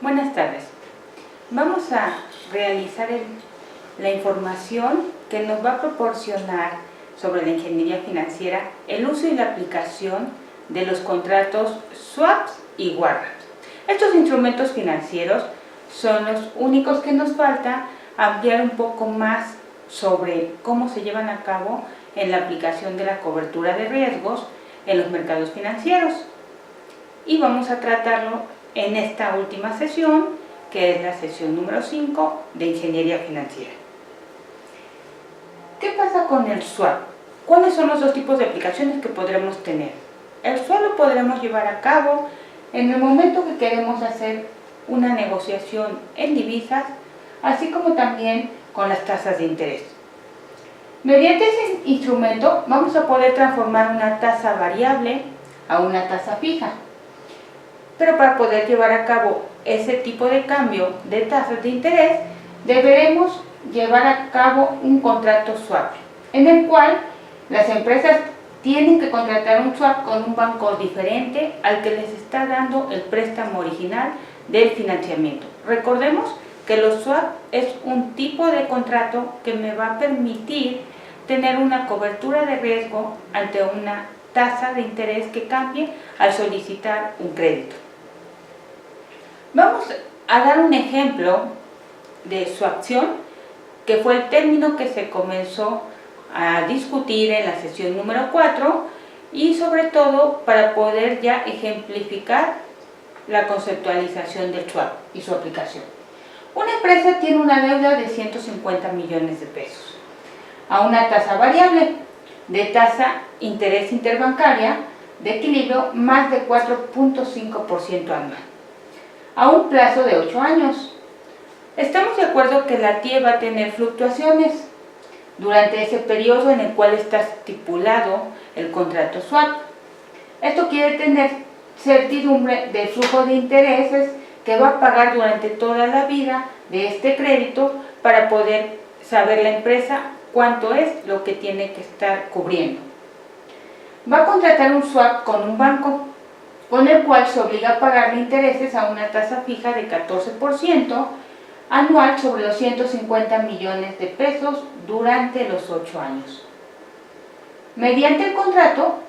Buenas tardes. Vamos a realizar la información que nos va a proporcionar sobre la ingeniería financiera, el uso y la aplicación de los contratos swaps y warrants. Estos instrumentos financieros son los únicos que nos falta ampliar un poco más sobre cómo se llevan a cabo en la aplicación de la cobertura de riesgos en los mercados financieros. Y vamos a tratarlo en esta última sesión, que es la sesión número 5 de Ingeniería Financiera. ¿Qué pasa con el swap? ¿Cuáles son los dos tipos de aplicaciones que podremos tener? El swap lo podremos llevar a cabo en el momento que queremos hacer una negociación en divisas, así como también con las tasas de interés. Mediante ese instrumento vamos a poder transformar una tasa variable a una tasa fija. Pero para poder llevar a cabo ese tipo de cambio de tasas de interés, deberemos llevar a cabo un contrato swap, en el cual las empresas tienen que contratar un swap con un banco diferente al que les está dando el préstamo original del financiamiento. Recordemos que los swap es un tipo de contrato que me va a permitir tener una cobertura de riesgo ante una tasa de interés que cambie al solicitar un crédito. Vamos a dar un ejemplo de swapción, que fue el término que se comenzó a discutir en la sesión número 4 y sobre todo para poder ya ejemplificar la conceptualización del swap y su aplicación. Una empresa tiene una deuda de 150 millones de pesos a una tasa variable de tasa interés interbancaria de equilibrio más de 4.5% anual, a un plazo de 8 años. Estamos de acuerdo que la TIE va a tener fluctuaciones durante ese periodo en el cual está estipulado el contrato swap. Esto quiere tener certidumbre del flujo de intereses que va a pagar durante toda la vida de este crédito para poder saber la empresa cuánto es lo que tiene que estar cubriendo. Va a contratar un swap con un banco, con el cual se obliga a pagarle intereses a una tasa fija de 14% anual sobre los 150 millones de pesos durante los 8 años. Mediante el contrato,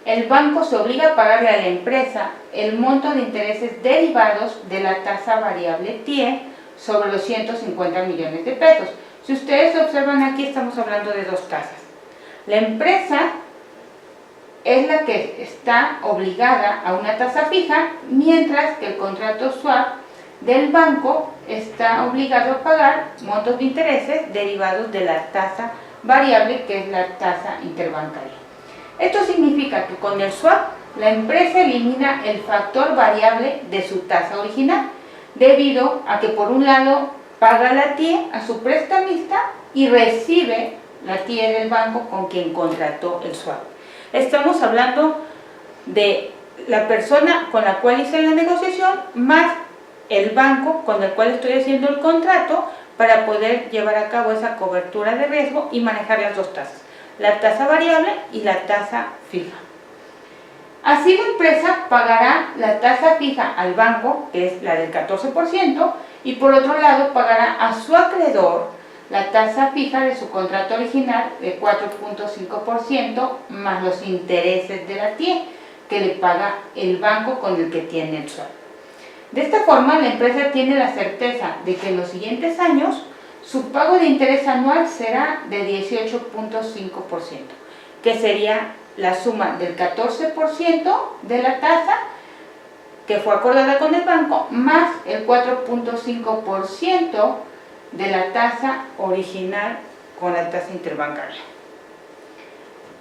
el banco se obliga a pagarle a la empresa el monto de intereses derivados de la tasa variable TIE sobre los 150 millones de pesos. Si ustedes observan aquí, estamos hablando de dos tasas. La empresa es la que está obligada a una tasa fija, mientras que el contrato swap del banco está obligado a pagar montos de intereses derivados de la tasa variable, que es la tasa interbancaria. Esto significa que con el swap la empresa elimina el factor variable de su tasa original, debido a que por un lado paga la TIE a su prestamista y recibe la TIE del banco con quien contrató el swap. Estamos hablando de la persona con la cual hice la negociación más el banco con el cual estoy haciendo el contrato para poder llevar a cabo esa cobertura de riesgo y manejar las dos tasas, la tasa variable y la tasa fija. Así la empresa pagará la tasa fija al banco, que es la del 14%, y por otro lado pagará a su acreedor la tasa fija de su contrato original de 4.5% más los intereses de la TIE que le paga el banco con el que tiene el swap. De esta forma, la empresa tiene la certeza de que en los siguientes años su pago de interés anual será de 18.5%, que sería la suma del 14% de la tasa que fue acordada con el banco más el 4.5% de la tasa original con la tasa interbancaria.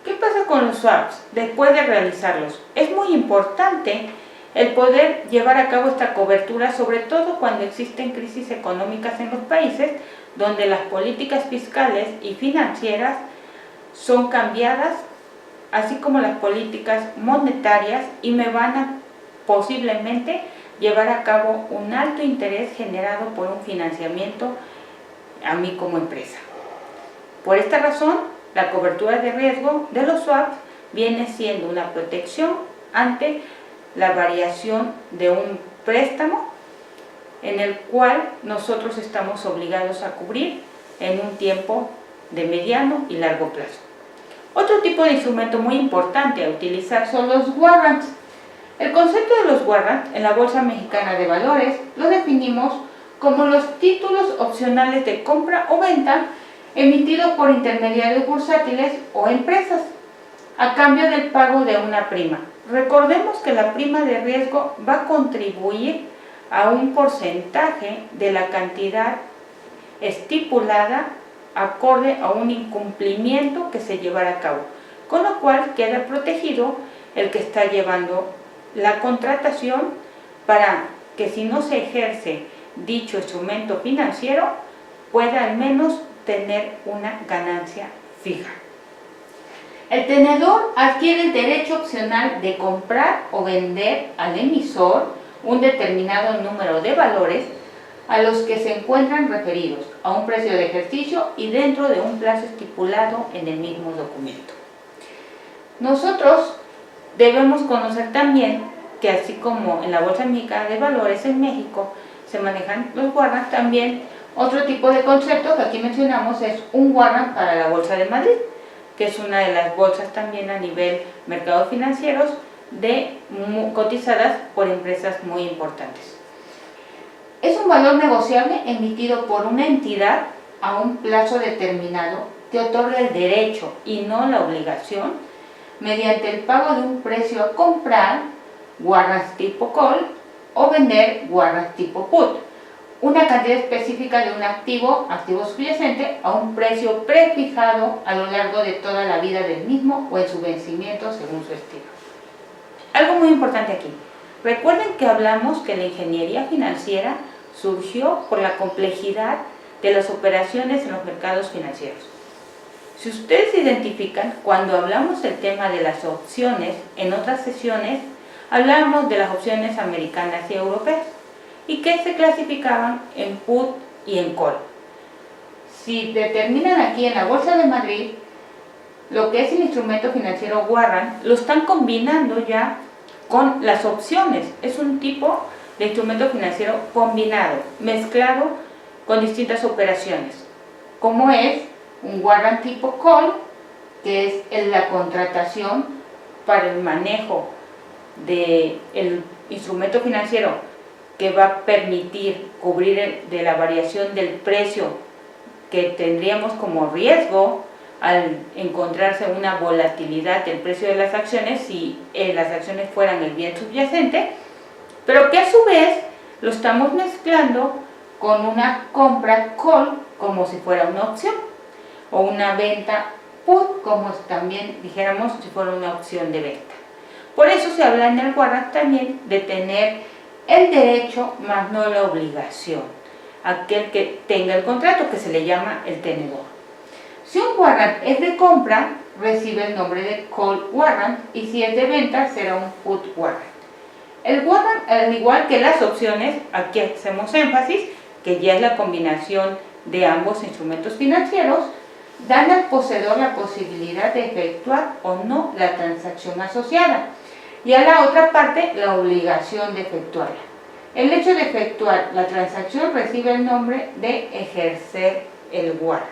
¿Qué pasa con los swaps después de realizarlos? Es muy importante el poder llevar a cabo esta cobertura, sobre todo cuando existen crisis económicas en los países donde las políticas fiscales y financieras son cambiadas, así como las políticas monetarias, y me van a posiblemente llevar a cabo un alto interés generado por un financiamiento a mí como empresa. Por esta razón, la cobertura de riesgo de los swaps viene siendo una protección ante la variación de un préstamo en el cual nosotros estamos obligados a cubrir en un tiempo de mediano y largo plazo. Otro tipo de instrumento muy importante a utilizar son los warrants. El concepto de los warrants en la Bolsa Mexicana de Valores lo definimos como los títulos opcionales de compra o venta emitidos por intermediarios bursátiles o empresas a cambio del pago de una prima. Recordemos que la prima de riesgo va a contribuir a un porcentaje de la cantidad estipulada acorde a un incumplimiento que se llevará a cabo, con lo cual queda protegido el que está llevando la contratación para que si no se ejerce dicho instrumento financiero pueda al menos tener una ganancia fija. El tenedor adquiere el derecho opcional de comprar o vender al emisor un determinado número de valores a los que se encuentran referidos a un precio de ejercicio y dentro de un plazo estipulado en el mismo documento. Nosotros debemos conocer también que así como en la Bolsa Mexicana de Valores en México se manejan los warrants, también otro tipo de concepto que aquí mencionamos es un warrant para la Bolsa de Madrid, que es una de las bolsas también a nivel mercados financieros cotizadas por empresas muy importantes. Es un valor negociable emitido por una entidad a un plazo determinado que otorga el derecho y no la obligación mediante el pago de un precio a comprar, warrants tipo call, o vender warrants tipo put, una cantidad específica de un activo subyacente a un precio prefijado a lo largo de toda la vida del mismo o en su vencimiento según su estilo. Algo muy importante aquí, recuerden que hablamos que la ingeniería financiera surgió por la complejidad de las operaciones en los mercados financieros. Si ustedes identifican, cuando hablamos del tema de las opciones, en otras sesiones hablamos de las opciones americanas y europeas y que se clasificaban en put y en call. Si determinan aquí en la Bolsa de Madrid lo que es el instrumento financiero warrant, lo están combinando ya con las opciones. Es un tipo de instrumento financiero combinado, mezclado con distintas operaciones, como es un warrant tipo call, que es la contratación para el manejo del instrumento financiero que va a permitir cubrir de la variación del precio que tendríamos como riesgo al encontrarse una volatilidad del precio de las acciones si las acciones fueran el bien subyacente, pero que a su vez lo estamos mezclando con una compra call como si fuera una opción o una venta put como también dijéramos si fuera una opción de venta. Por eso se habla en el warrant también de tener el derecho más no la obligación, aquel que tenga el contrato, que se le llama el tenedor. Si un warrant es de compra, recibe el nombre de call warrant, y si es de venta, será un put warrant. El warrant, al igual que las opciones, aquí hacemos énfasis, que ya es la combinación de ambos instrumentos financieros, dan al poseedor la posibilidad de efectuar o no la transacción asociada, y a la otra parte la obligación de efectuarla. El hecho de efectuar la transacción recibe el nombre de ejercer el warrant.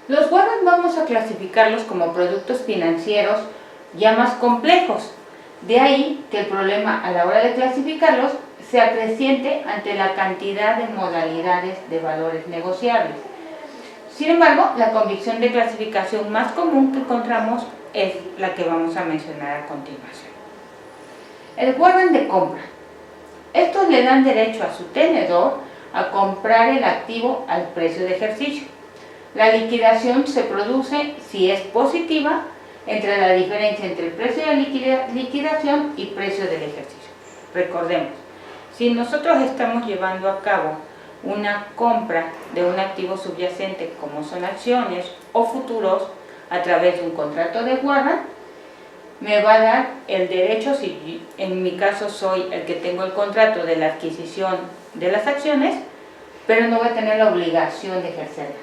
Los warrants vamos a clasificarlos como productos financieros ya más complejos. De ahí que el problema a la hora de clasificarlos se acreciente ante la cantidad de modalidades de valores negociables. Sin embargo, la convicción de clasificación más común que encontramos es la que vamos a mencionar a continuación. El warrant de compra. Estos le dan derecho a su tenedor a comprar el activo al precio de ejercicio. La liquidación se produce, si es positiva, entre la diferencia entre el precio de liquidación y precio del ejercicio. Recordemos, si nosotros estamos llevando a cabo una compra de un activo subyacente como son acciones o futuros a través de un contrato de warrant, me va a dar el derecho, si en mi caso soy el que tengo el contrato de la adquisición de las acciones, pero no voy a tener la obligación de ejercerla.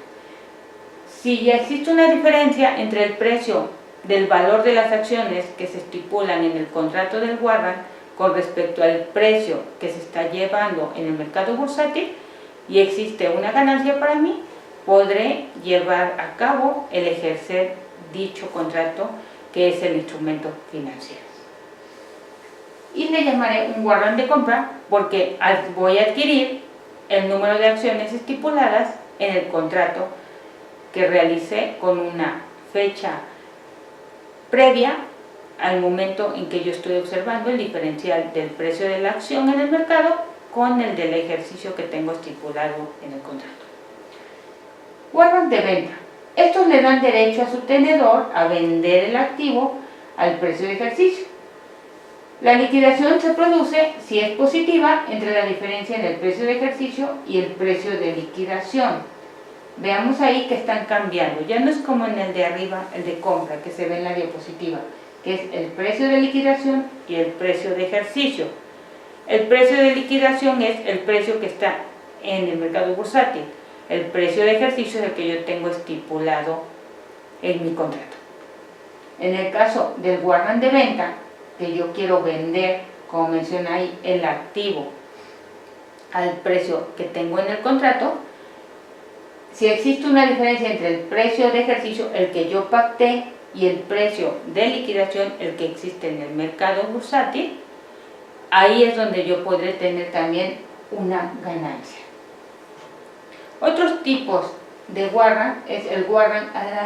Si ya existe una diferencia entre el precio del valor de las acciones que se estipulan en el contrato del warrant con respecto al precio que se está llevando en el mercado bursátil y existe una ganancia para mí, podré llevar a cabo el ejercer dicho contrato, que es el instrumento financiero. Y le llamaré un warrant de compra porque voy a adquirir el número de acciones estipuladas en el contrato que realicé con una fecha previa al momento en que yo estoy observando el diferencial del precio de la acción en el mercado con el del ejercicio que tengo estipulado en el contrato. Warrant de venta. Estos le dan derecho a su tenedor a vender el activo al precio de ejercicio. La liquidación se produce, si es positiva, entre la diferencia en el precio de ejercicio y el precio de liquidación. Veamos ahí que están cambiando. Ya no es como en el de arriba, el de compra, que se ve en la diapositiva, que es el precio de liquidación y el precio de ejercicio. El precio de liquidación es el precio que está en el mercado bursátil. El precio de ejercicio es el que yo tengo estipulado en mi contrato. En el caso del warrant de venta, que yo quiero vender, como menciona ahí, el activo al precio que tengo en el contrato, si existe una diferencia entre el precio de ejercicio, el que yo pacté, y el precio de liquidación, el que existe en el mercado bursátil, ahí es donde yo podré tener también una ganancia. Otros tipos de warrant es el warrant a la